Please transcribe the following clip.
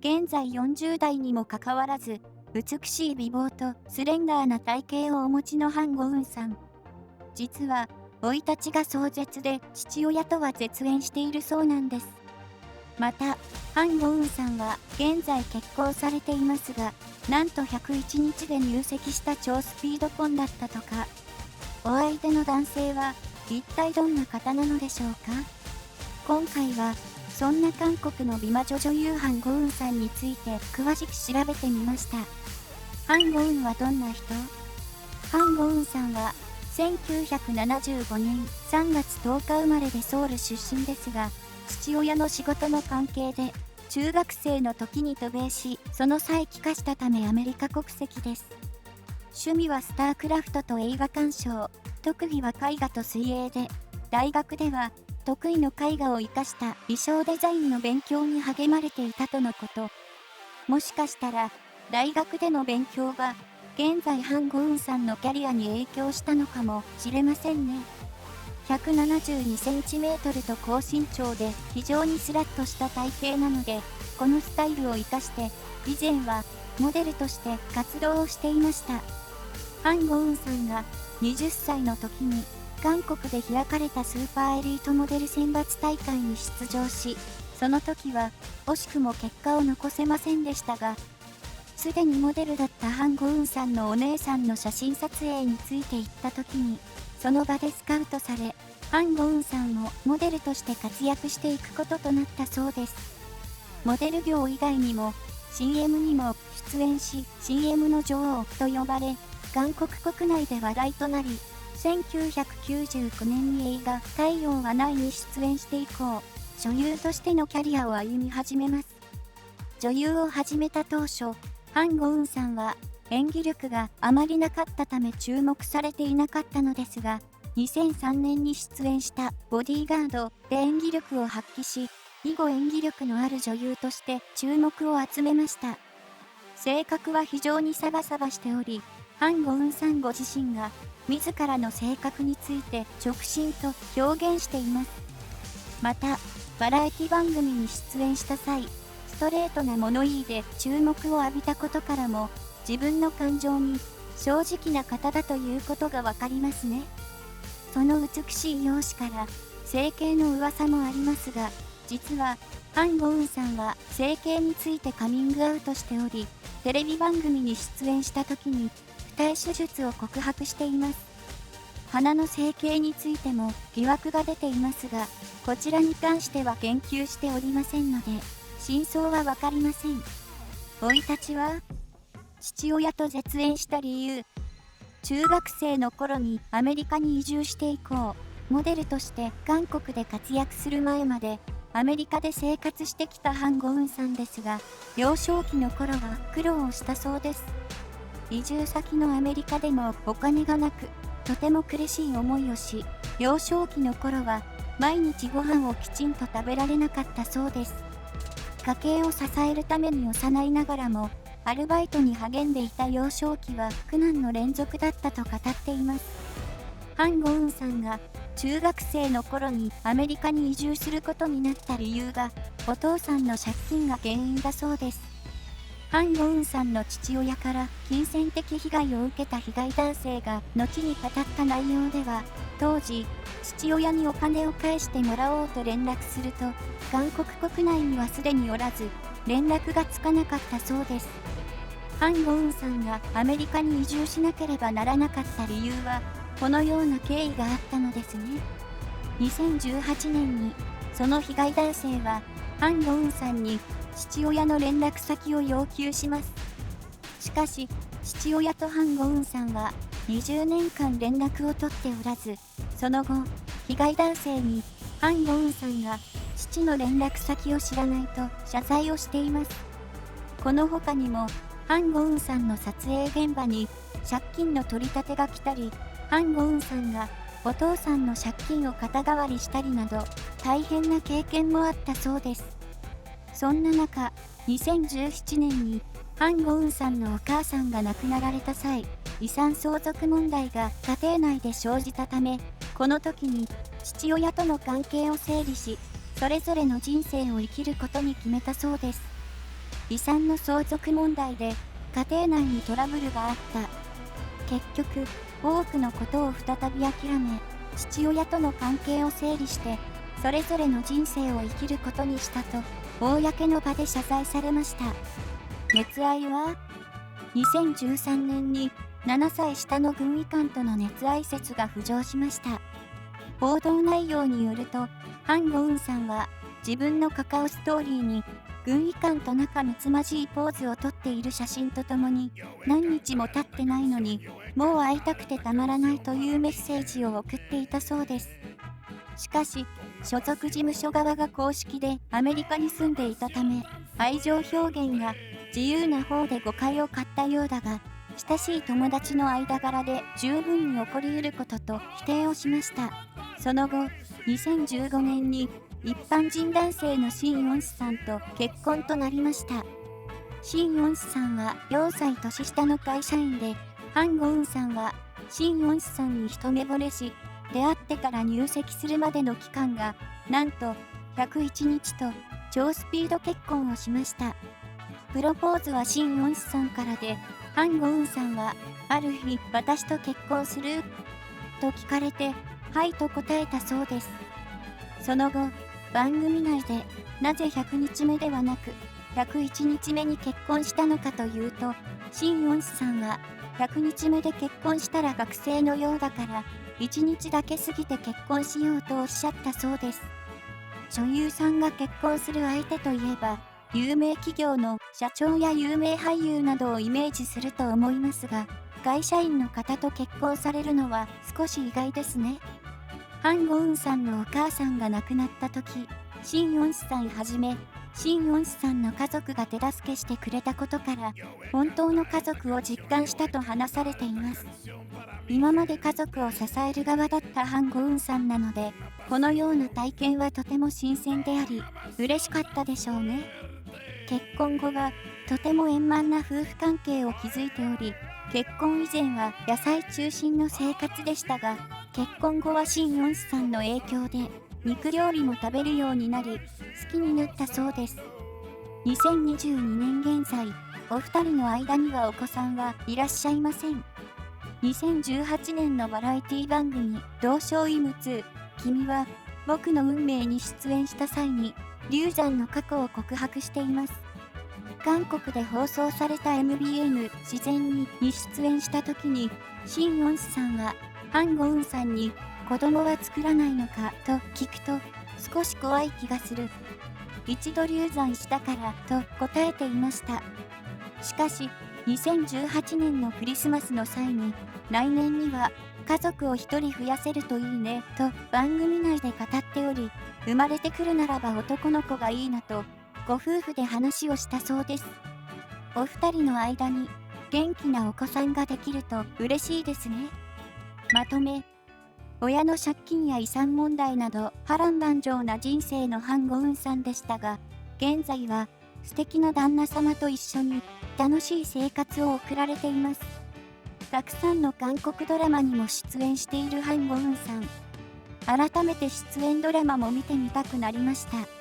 現在40代にもかかわらず、美しい美貌とスレンダーな体型をお持ちのハン・ゴウンさん。実は、生い立ちが壮絶で父親とは絶縁しているそうなんです。また、ハン・ゴウンさんは現在結婚されていますが、なんと101日で入籍した超スピード婚だったとか。お相手の男性は一体どんな方なのでしょうか。今回は、そんな韓国の美魔女女優ハン・ゴウンさんについて詳しく調べてみました。ハン・ゴウンはどんな人？ハン・ゴウンさんは、1975年3月10日生まれでソウル出身ですが、父親の仕事の関係で、中学生の時に渡米し、その際帰化したためアメリカ国籍です。趣味はスタークラフトと映画鑑賞、特技は絵画と水泳で、大学では得意の絵画を生かした衣装デザインの勉強に励まれていたとのこと。もしかしたら、大学での勉強が、現在ハン・ゴウンさんのキャリアに影響したのかもしれませんね。172センチメートルと高身長で非常にスラッとした体型なので、このスタイルを生かして、以前はモデルとして活動をしていました。ハン・ゴウンさんが20歳の時に韓国で開かれたスーパーエリートモデル選抜大会に出場し、その時は惜しくも結果を残せませんでしたが、すでにモデルだったハン・ゴウンさんのお姉さんの写真撮影について行った時に、その場でスカウトされ、ハン・ゴウンさんもモデルとして活躍していくこととなったそうです。モデル業以外にも CM にも出演し、CM の女王と呼ばれ、韓国国内で話題となり、1999年に映画太陽はないに出演して以降、女優としてのキャリアを歩み始めます。女優を始めた当初、ハン・ゴウンさんは演技力があまりなかったため注目されていなかったのですが、2003年に出演したボディーガードで演技力を発揮し、以後演技力のある女優として注目を集めました。性格は非常にサバサバしており、ハン・ゴウンさんご自身が自らの性格について直進と表現しています。また、バラエティ番組に出演した際、ストレートな物言いで注目を浴びたことからも、自分の感情に正直な方だということがわかりますね。その美しい容姿から整形の噂もありますが、実はハン・ゴウンさんは整形についてカミングアウトしており、テレビ番組に出演した時に二重手術を告白しています。鼻の整形についても疑惑が出ていますが、こちらに関しては言及しておりませんので、真相はわかりません。生い立ちは、父親と絶縁した理由。中学生の頃にアメリカに移住して以降、モデルとして韓国で活躍する前までアメリカで生活してきたハン・ゴウンさんですが、幼少期の頃は苦労をしたそうです。移住先のアメリカでもお金がなく、とても苦しい思いをし、幼少期の頃は毎日ご飯をきちんと食べられなかったそうです。家計を支えるために幼いながらも、アルバイトに励んでいた幼少期は苦難の連続だったと語っています。ハン・ゴウンさんが中学生の頃にアメリカに移住することになった理由が、お父さんの借金が原因だそうです。ハン・ゴウンさんの父親から金銭的被害を受けた被害男性が後に語った内容では、当時、父親にお金を返してもらおうと連絡すると、韓国国内にはすでにおらず、連絡がつかなかったそうです。ハン・ゴウンさんがアメリカに移住しなければならなかった理由は、このような経緯があったのですね。2018年に、その被害男性は、ハン・ゴウンさんに父親の連絡先を要求します。しかし、父親とハン・ゴウンさんは、20年間連絡を取っておらず、その後、被害男性に、ハン・ゴウンさんが、父の連絡先を知らないと謝罪をしています。この他にも、ハン・ゴウンさんの撮影現場に借金の取り立てが来たり、ハン・ゴウンさんがお父さんの借金を肩代わりしたりなど、大変な経験もあったそうです。そんな中、2017年にハン・ゴウンさんのお母さんが亡くなられた際、遺産相続問題が家庭内で生じたため、この時に父親との関係を整理し、それぞれの人生を生きることに決めたそうです。遺産の相続問題で家庭内にトラブルがあった。結局、多くのことを再び諦め、父親との関係を整理して、それぞれの人生を生きることにしたと、公の場で謝罪されました。熱愛は2013年に7歳下の軍医官との熱愛説が浮上しました。報道内容によると、ハン・ゴウンさんは自分のカカオストーリーに軍医官と仲睦まじいポーズをとっている写真とともに、何日も経ってないのにもう会いたくてたまらないというメッセージを送っていたそうです。しかし、所属事務所側が公式でアメリカに住んでいたため、愛情表現が自由な方で誤解を買ったようだが、親しい友達の間柄で十分に起こり得ることと否定をしました。その後、2015年に一般人男性のシン・ヨンスさんと結婚となりました。シン・ヨンスさんは4歳年下の会社員で、ハン・ゴウンさんはシン・ヨンスさんに一目惚れし、出会ってから入籍するまでの期間が、なんと101日と超スピード結婚をしました。プロポーズはシン・ヨンスさんからで、ハン・ゴウンさんは、ある日、私と結婚すると聞かれて、はいと答えたそうです。その後、番組内で、なぜ100日目ではなく、101日目に結婚したのかというと、シン・ヨンスさんは、100日目で結婚したら学生のようだから、1日だけ過ぎて結婚しようとおっしゃったそうです。女優さんが結婚する相手といえば、有名企業の社長や有名俳優などをイメージすると思いますが、会社員の方と結婚されるのは少し意外ですね。ハン・ゴウンさんのお母さんが亡くなった時、シン・ヨンスさんはじめ、シン・ヨンスさんの家族が手助けしてくれたことから、本当の家族を実感したと話されています。今まで家族を支える側だったハン・ゴウンさんなので、このような体験はとても新鮮であり、嬉しかったでしょうね。結婚後は、とても円満な夫婦関係を築いており、結婚以前は野菜中心の生活でしたが、結婚後はシン・ヨンスさんの影響で、肉料理も食べるようになり、好きになったそうです。2022年現在、お二人の間にはお子さんはいらっしゃいません。2018年のバラエティ番組、同床異夢2、君は僕の運命に出演した際に、流産の過去を告白しています。韓国で放送された MBN 自然に出演した時に、シン・ヨンスさんは、ハン・ゴウンさんに、子供は作らないのかと聞くと、少し怖い気がする。一度流産したからと答えていました。しかし、2018年のクリスマスの際に、来年には家族を一人増やせるといいねと番組内で語っており、生まれてくるならば男の子がいいなと、ご夫婦で話をしたそうです。お二人の間に元気なお子さんができると嬉しいですね。まとめ。親の借金や遺産問題など波乱万丈な人生のハン・ゴウンさんでしたが、現在は素敵な旦那様と一緒に楽しい生活を送られています。たくさんの韓国ドラマにも出演しているハン・ゴウンさん。改めて出演ドラマも見てみたくなりました。